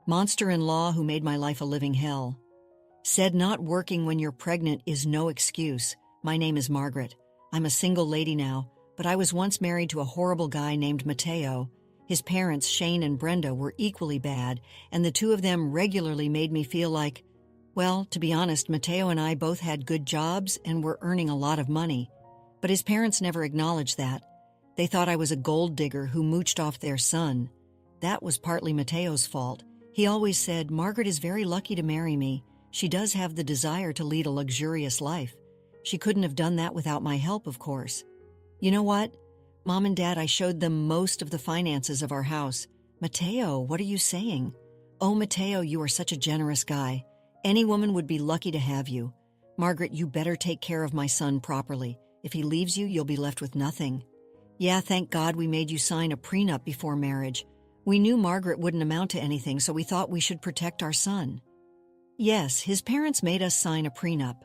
Monster-in-law who made my life a living hell. Said not working when you're pregnant is no excuse. My name is Margaret. I'm a single lady now, but I was once married to a horrible guy named Mateo. His parents, Shane and Brenda, were equally bad, and the two of them regularly made me feel like, well, to be honest, Mateo and I both had good jobs and were earning a lot of money. But his parents never acknowledged that. They thought I was a gold digger who mooched off their son. That was partly Mateo's fault. He always said, Margaret is very lucky to marry me. She does have the desire to lead a luxurious life. She couldn't have done that without my help, of course. You know what? Mom and Dad, I showed them most of the finances of our house. Mateo, what are you saying? Oh, Mateo, you are such a generous guy. Any woman would be lucky to have you. Margaret, you better take care of my son properly. If he leaves you, you'll be left with nothing. Yeah, thank God we made you sign a prenup before marriage. We knew Margaret wouldn't amount to anything, so we thought we should protect our son. Yes, his parents made us sign a prenup.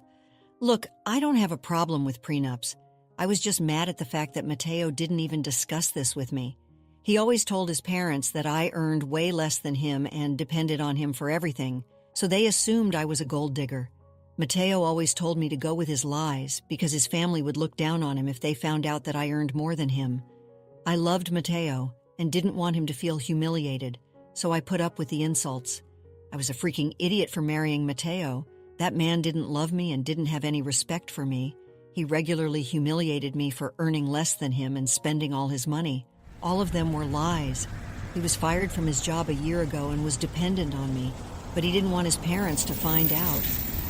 Look, I don't have a problem with prenups. I was just mad at the fact that Mateo didn't even discuss this with me. He always told his parents that I earned way less than him and depended on him for everything, so they assumed I was a gold digger. Mateo always told me to go with his lies because his family would look down on him if they found out that I earned more than him. I loved Mateo and didn't want him to feel humiliated, so I put up with the insults. I was a freaking idiot for marrying Mateo. That man didn't love me and didn't have any respect for me. He regularly humiliated me for earning less than him and spending all his money. All of them were lies. He was fired from his job a year ago and was dependent on me, but he didn't want his parents to find out.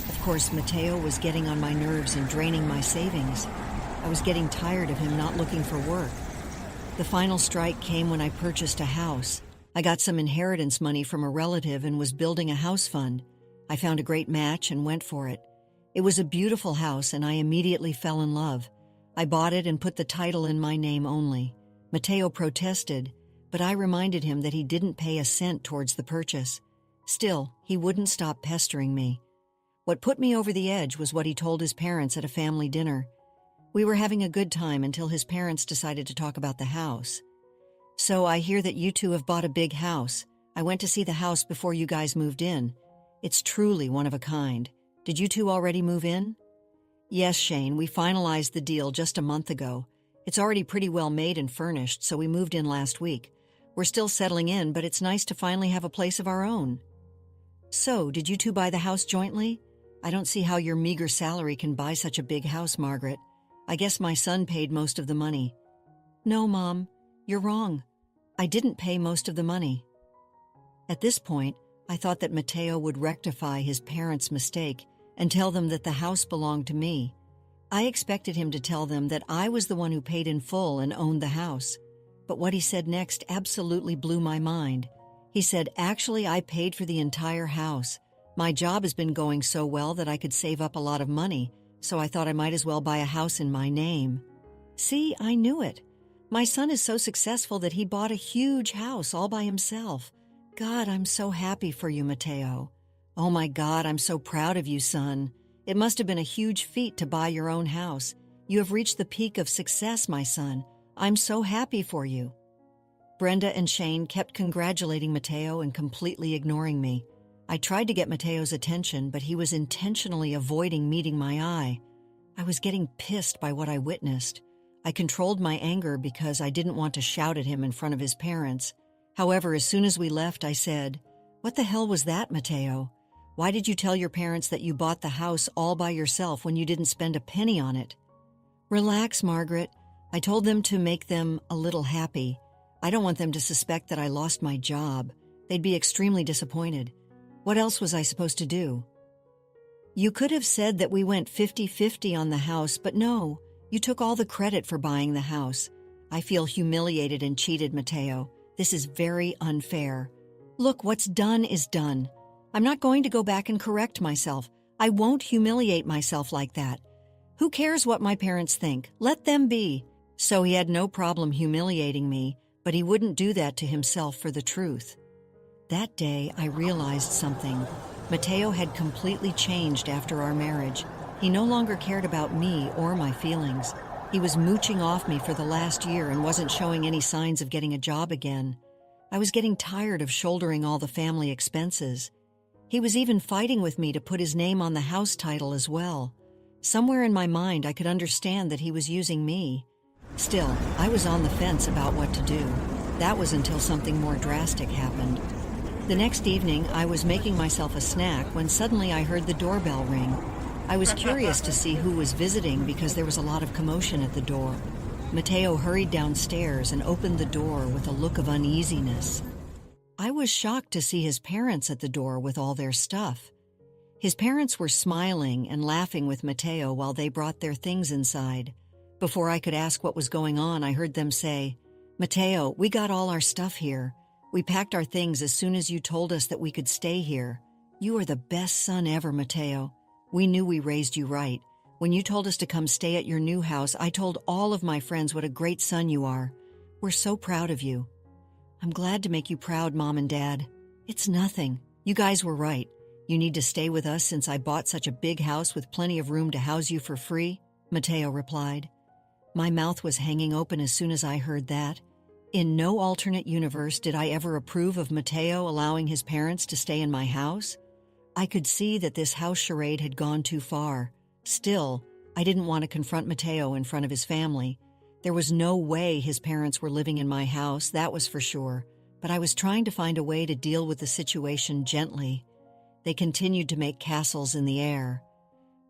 Of course, Mateo was getting on my nerves and draining my savings. I was getting tired of him not looking for work. The final strike came when I purchased a house. I got some inheritance money from a relative and was building a house fund. I found a great match and went for it. It was a beautiful house and I immediately fell in love. I bought it and put the title in my name only. Mateo protested, but I reminded him that he didn't pay a cent towards the purchase. Still, he wouldn't stop pestering me. What put me over the edge was what he told his parents at a family dinner. We were having a good time until his parents decided to talk about the house. So I hear that you two have bought a big house. I went to see the house before you guys moved in. It's truly one of a kind. Did you two already move in? Yes, Shane, we finalized the deal just a month ago. It's already pretty well made and furnished, so we moved in last week. We're still settling in, but it's nice to finally have a place of our own. So, did you two buy the house jointly? I don't see how your meager salary can buy such a big house, Margaret. I guess my son paid most of the money. No, Mom, you're wrong. I didn't pay most of the money. At this point, I thought that Mateo would rectify his parents' mistake and tell them that the house belonged to me. I expected him to tell them that I was the one who paid in full and owned the house. But what he said next absolutely blew my mind. He said, actually, I paid for the entire house. My job has been going so well that I could save up a lot of money, so I thought I might as well buy a house in my name. See, I knew it. My son is so successful that he bought a huge house all by himself. God, I'm so happy for you, Mateo. Oh my God, I'm so proud of you, son. It must have been a huge feat to buy your own house. You have reached the peak of success, my son. I'm so happy for you. Brenda and Shane kept congratulating Mateo and completely ignoring me. I tried to get Mateo's attention, but he was intentionally avoiding meeting my eye. I was getting pissed by what I witnessed. I controlled my anger because I didn't want to shout at him in front of his parents. However, as soon as we left, I said, "What the hell was that, Mateo? Why did you tell your parents that you bought the house all by yourself when you didn't spend a penny on it?" Relax, Margaret. I told them to make them a little happy. I don't want them to suspect that I lost my job. They'd be extremely disappointed. What else was I supposed to do? You could have said that we went 50-50 on the house, but no, you took all the credit for buying the house. I feel humiliated and cheated, Mateo. This is very unfair. Look, what's done is done. I'm not going to go back and correct myself. I won't humiliate myself like that. Who cares what my parents think? Let them be. So he had no problem humiliating me, but he wouldn't do that to himself for the truth. That day, I realized something. Mateo had completely changed after our marriage. He no longer cared about me or my feelings. He was mooching off me for the last year and wasn't showing any signs of getting a job again. I was getting tired of shouldering all the family expenses. He was even fighting with me to put his name on the house title as well. Somewhere in my mind, I could understand that he was using me. Still, I was on the fence about what to do. That was until something more drastic happened. The next evening, I was making myself a snack when suddenly I heard the doorbell ring. I was curious to see who was visiting because there was a lot of commotion at the door. Mateo hurried downstairs and opened the door with a look of uneasiness. I was shocked to see his parents at the door with all their stuff. His parents were smiling and laughing with Mateo while they brought their things inside. Before I could ask what was going on, I heard them say, "Mateo, we got all our stuff here. We packed our things as soon as you told us that we could stay here. You are the best son ever, Mateo. We knew we raised you right. When you told us to come stay at your new house, I told all of my friends what a great son you are. We're so proud of you." "I'm glad to make you proud, Mom and Dad." "It's nothing. You guys were right. You need to stay with us since I bought such a big house with plenty of room to house you for free," Mateo replied. My mouth was hanging open as soon as I heard that. In no alternate universe did I ever approve of Mateo allowing his parents to stay in my house. I could see that this house charade had gone too far. Still, I didn't want to confront Mateo in front of his family. There was no way his parents were living in my house, that was for sure, but I was trying to find a way to deal with the situation gently. They continued to make castles in the air.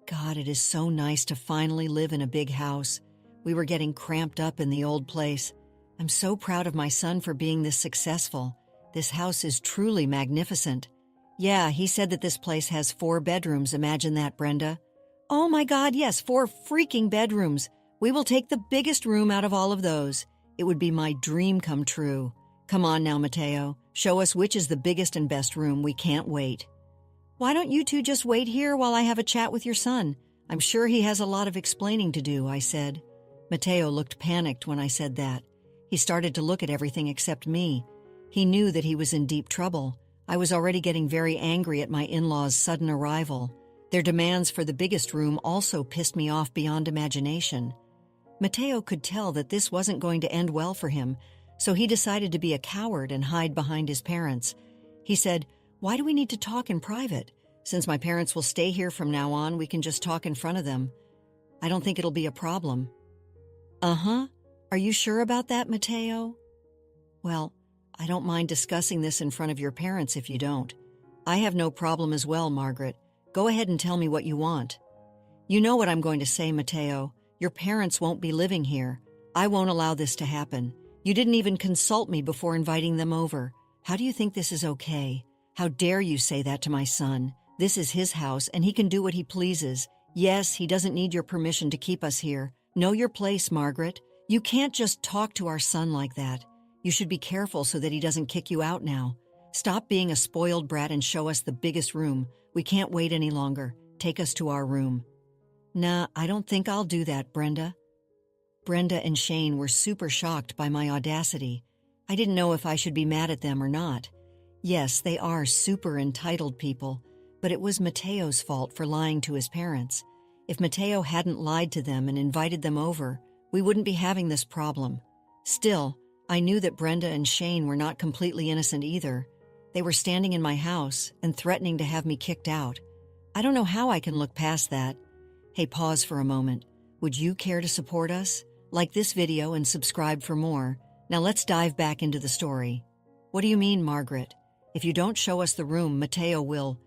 God, it is so nice to finally live in a big house. We were getting cramped up in the old place. I'm so proud of my son for being this successful. This house is truly magnificent. Yeah, he said that this place has 4 bedrooms. Imagine that, Brenda. Oh my God, yes, 4 freaking bedrooms. We will take the biggest room out of all of those. It would be my dream come true. Come on now, Mateo. Show us which is the biggest and best room. We can't wait. Why don't you two just wait here while I have a chat with your son? I'm sure he has a lot of explaining to do, I said. Mateo looked panicked when I said that. He started to look at everything except me. He knew that he was in deep trouble. I was already getting very angry at my in-laws' sudden arrival. Their demands for the biggest room also pissed me off beyond imagination. Mateo could tell that this wasn't going to end well for him, so he decided to be a coward and hide behind his parents. He said, "Why do we need to talk in private? Since my parents will stay here from now on, we can just talk in front of them. I don't think it'll be a problem." "Uh-huh. Are you sure about that, Mateo?" "Well, I don't mind discussing this in front of your parents if you don't. I have no problem as well, Margaret. Go ahead and tell me what you want." "You know what I'm going to say, Mateo. Your parents won't be living here. I won't allow this to happen. You didn't even consult me before inviting them over. How do you think this is okay? How dare you say that to my son? This is his house and he can do what he pleases. Yes, he doesn't need your permission to keep us here. Know your place, Margaret. You can't just talk to our son like that. You should be careful so that he doesn't kick you out now. Stop being a spoiled brat and show us the biggest room. We can't wait any longer. Take us to our room." "Nah, I don't think I'll do that, Brenda." Brenda and Shane were super shocked by my audacity. I didn't know if I should be mad at them or not. Yes, they are super entitled people, but it was Mateo's fault for lying to his parents. If Mateo hadn't lied to them and invited them over, we wouldn't be having this problem. Still, I knew that Brenda and Shane were not completely innocent either. They were standing in my house and threatening to have me kicked out. I don't know how I can look past that. Hey, pause for a moment. Would you care to support us? Like this video and subscribe for more. Now let's dive back into the story. What do you mean, Margaret? If you don't show us the room, Mateo will.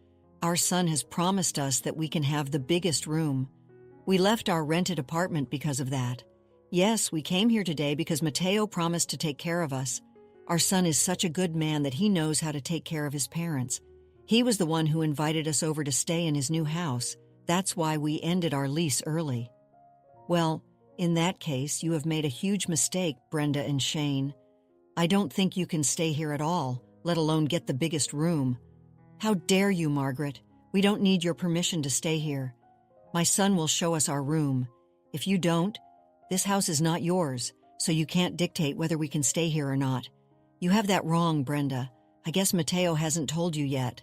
Our son has promised us that we can have the biggest room. We left our rented apartment because of that. Yes, we came here today because Mateo promised to take care of us. Our son is such a good man that he knows how to take care of his parents. He was the one who invited us over to stay in his new house. That's why we ended our lease early. Well, in that case, you have made a huge mistake, Brenda and Shane. I don't think you can stay here at all, let alone get the biggest room. How dare you, Margaret? We don't need your permission to stay here. My son will show us our room. If you don't, this house is not yours, so you can't dictate whether we can stay here or not. You have that wrong, Brenda. I guess Mateo hasn't told you yet.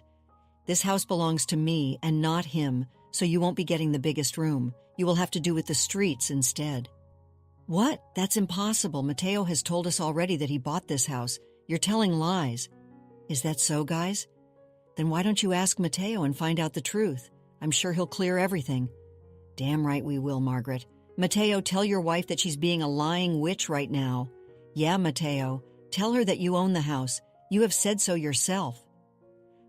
This house belongs to me and not him, so you won't be getting the biggest room. You will have to do with the streets instead. What? That's impossible. Mateo has told us already that he bought this house. You're telling lies. Is that so, guys? Then why don't you ask Mateo and find out the truth? I'm sure he'll clear everything. Damn right we will, Margaret. Mateo, tell your wife that she's being a lying witch right now. Yeah, Mateo. Tell her that you own the house. You have said so yourself.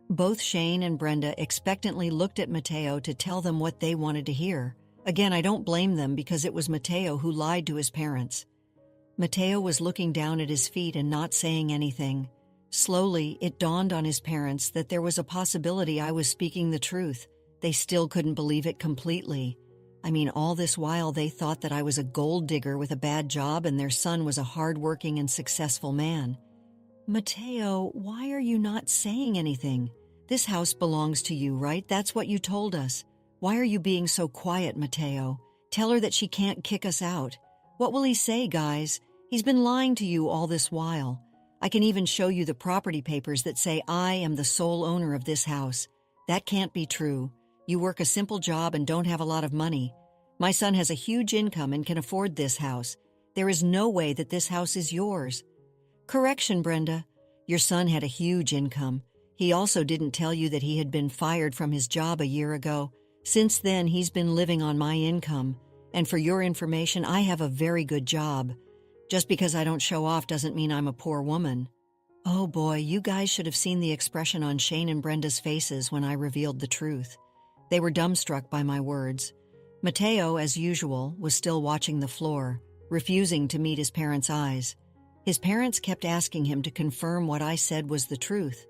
Both Shane and Brenda expectantly looked at Mateo to tell them what they wanted to hear. Again, I don't blame them because it was Mateo who lied to his parents. Mateo was looking down at his feet and not saying anything. Slowly, it dawned on his parents that there was a possibility I was speaking the truth. They still couldn't believe it completely. I mean, all this while they thought that I was a gold digger with a bad job and their son was a hardworking and successful man. Mateo, why are you not saying anything? This house belongs to you, right? That's what you told us. Why are you being so quiet, Mateo? Tell her that she can't kick us out. What will he say, guys? He's been lying to you all this while. I can even show you the property papers that say I am the sole owner of this house. That can't be true. You work a simple job and don't have a lot of money. My son has a huge income and can afford this house. There is no way that this house is yours. Correction, Brenda. Your son had a huge income. He also didn't tell you that he had been fired from his job a year ago. Since then, he's been living on my income. And for your information, I have a very good job. Just because I don't show off doesn't mean I'm a poor woman. Oh boy, you guys should have seen the expression on Shane and Brenda's faces when I revealed the truth. They were dumbstruck by my words. Mateo, as usual, was still watching the floor, refusing to meet his parents' eyes. His parents kept asking him to confirm what I said was the truth.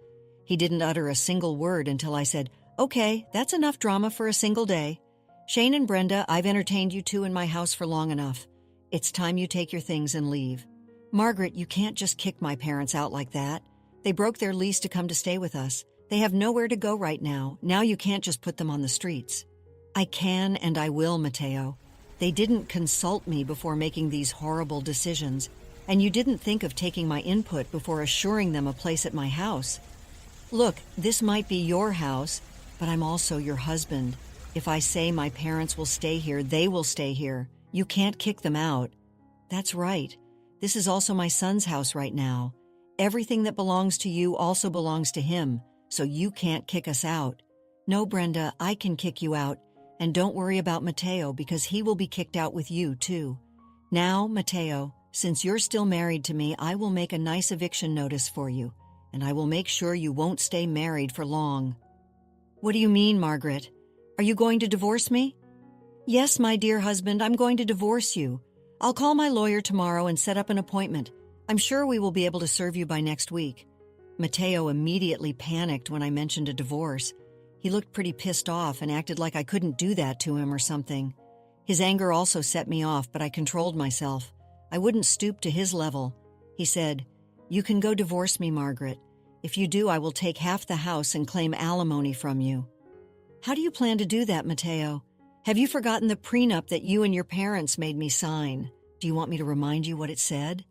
He didn't utter a single word until I said, "Okay, that's enough drama for a single day. Shane and Brenda, I've entertained you two in my house for long enough. It's time you take your things and leave. Margaret, you can't just kick my parents out like that. They broke their lease to come to stay with us. They have nowhere to go right now. Now you can't just put them on the streets." I can and I will, Mateo. They didn't consult me before making these horrible decisions, and you didn't think of taking my input before assuring them a place at my house. Look, this might be your house, but I'm also your husband. If I say my parents will stay here, they will stay here. You can't kick them out. That's right. This is also my son's house right now. Everything that belongs to you also belongs to him, so you can't kick us out. No, Brenda, I can kick you out. And don't worry about Mateo because he will be kicked out with you, too. Now, Mateo, since you're still married to me, I will make a nice eviction notice for you, and I will make sure you won't stay married for long. What do you mean, Margaret? Are you going to divorce me? Yes, my dear husband, I'm going to divorce you. I'll call my lawyer tomorrow and set up an appointment. I'm sure we will be able to serve you by next week. Mateo immediately panicked when I mentioned a divorce. He looked pretty pissed off and acted like I couldn't do that to him or something. His anger also set me off, but I controlled myself. I wouldn't stoop to his level. He said, "You can go divorce me, Margaret. If you do, I will take half the house and claim alimony from you." How do you plan to do that, Mateo? Have you forgotten the prenup that you and your parents made me sign? Do you want me to remind you what it said?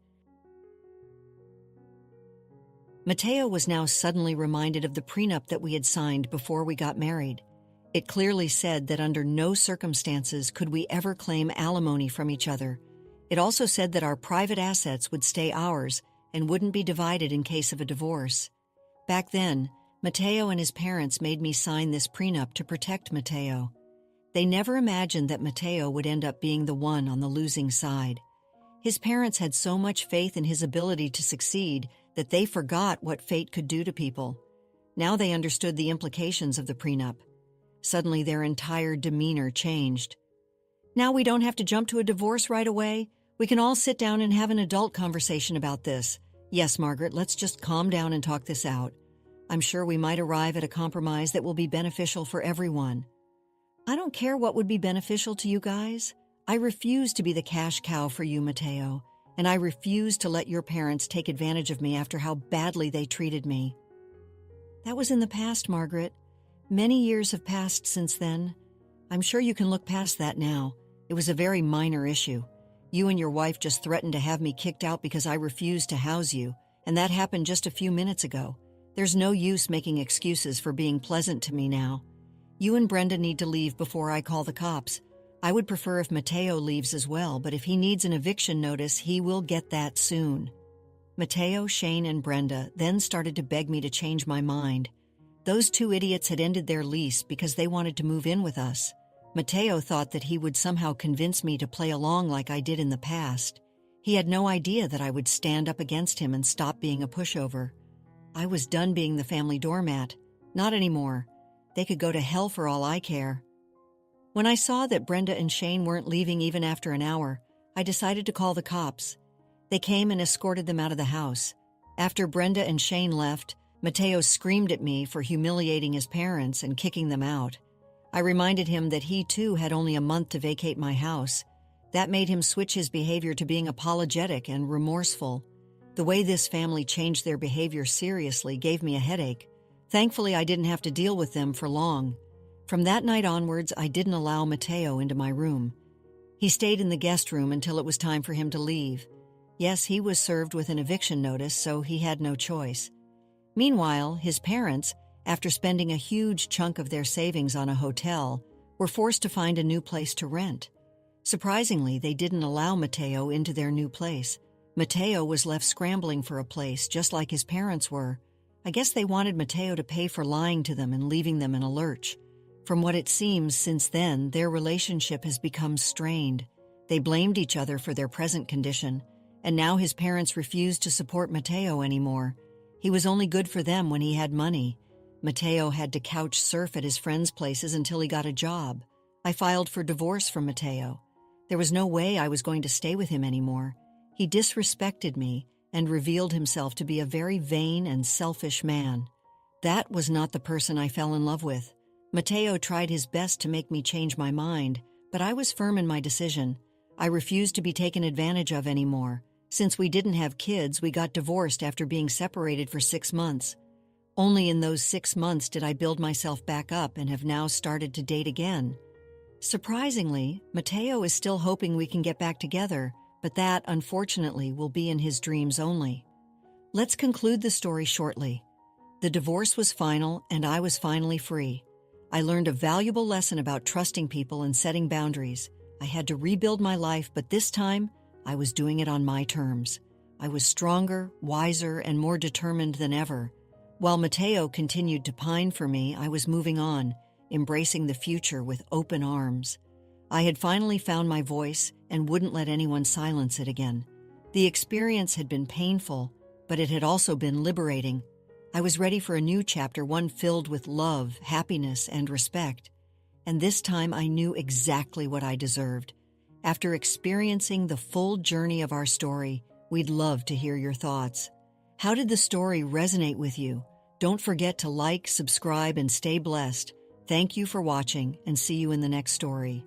Mateo was now suddenly reminded of the prenup that we had signed before we got married. It clearly said that under no circumstances could we ever claim alimony from each other. It also said that our private assets would stay ours and wouldn't be divided in case of a divorce. Back then, Mateo and his parents made me sign this prenup to protect Mateo. They never imagined that Mateo would end up being the one on the losing side. His parents had so much faith in his ability to succeed that they forgot what fate could do to people. Now they understood the implications of the prenup. Suddenly their entire demeanor changed. Now we don't have to jump to a divorce right away. We can all sit down and have an adult conversation about this. Yes, Margaret, let's just calm down and talk this out. I'm sure we might arrive at a compromise that will be beneficial for everyone. I don't care what would be beneficial to you guys. I refuse to be the cash cow for you, Mateo. And I refuse to let your parents take advantage of me after how badly they treated me. That was in the past, Margaret. Many years have passed since then. I'm sure you can look past that now. It was a very minor issue. You and your wife just threatened to have me kicked out because I refused to house you, and that happened just a few minutes ago. There's no use making excuses for being pleasant to me now. You and Brenda need to leave before I call the cops. I would prefer if Mateo leaves as well, but if he needs an eviction notice, he will get that soon. Mateo, Shane, and Brenda then started to beg me to change my mind. Those two idiots had ended their lease because they wanted to move in with us. Mateo thought that he would somehow convince me to play along like I did in the past. He had no idea that I would stand up against him and stop being a pushover. I was done being the family doormat. Not anymore. They could go to hell for all I care. When I saw that Brenda and Shane weren't leaving even after an hour, I decided to call the cops. They came and escorted them out of the house. After Brenda and Shane left, Mateo screamed at me for humiliating his parents and kicking them out. I reminded him that he too had only a month to vacate my house. That made him switch his behavior to being apologetic and remorseful. The way this family changed their behavior seriously gave me a headache. Thankfully, I didn't have to deal with them for long. From that night onwards, I didn't allow Mateo into my room. He stayed in the guest room until it was time for him to leave. Yes, he was served with an eviction notice, so he had no choice. Meanwhile, his parents, after spending a huge chunk of their savings on a hotel, were forced to find a new place to rent. Surprisingly, they didn't allow Mateo into their new place. Mateo was left scrambling for a place just like his parents were. I guess they wanted Mateo to pay for lying to them and leaving them in a lurch. From what it seems, since then, their relationship has become strained. They blamed each other for their present condition, and now his parents refuse to support Mateo anymore. He was only good for them when he had money. Mateo had to couch surf at his friends' places until he got a job. I filed for divorce from Mateo. There was no way I was going to stay with him anymore. He disrespected me and revealed himself to be a very vain and selfish man. That was not the person I fell in love with. Mateo tried his best to make me change my mind, but I was firm in my decision. I refused to be taken advantage of anymore. Since we didn't have kids, we got divorced after being separated for 6 months. Only in those 6 months did I build myself back up and have now started to date again. Surprisingly, Mateo is still hoping we can get back together, but that, unfortunately, will be in his dreams only. Let's conclude the story shortly. The divorce was final, and I was finally free. I learned a valuable lesson about trusting people and setting boundaries. I had to rebuild my life, but this time, I was doing it on my terms. I was stronger, wiser, and more determined than ever. While Mateo continued to pine for me, I was moving on, embracing the future with open arms. I had finally found my voice and wouldn't let anyone silence it again. The experience had been painful, but it had also been liberating. I was ready for a new chapter, one filled with love, happiness, and respect. And this time I knew exactly what I deserved. After experiencing the full journey of our story, we'd love to hear your thoughts. How did the story resonate with you? Don't forget to like, subscribe, and stay blessed. Thank you for watching, and see you in the next story.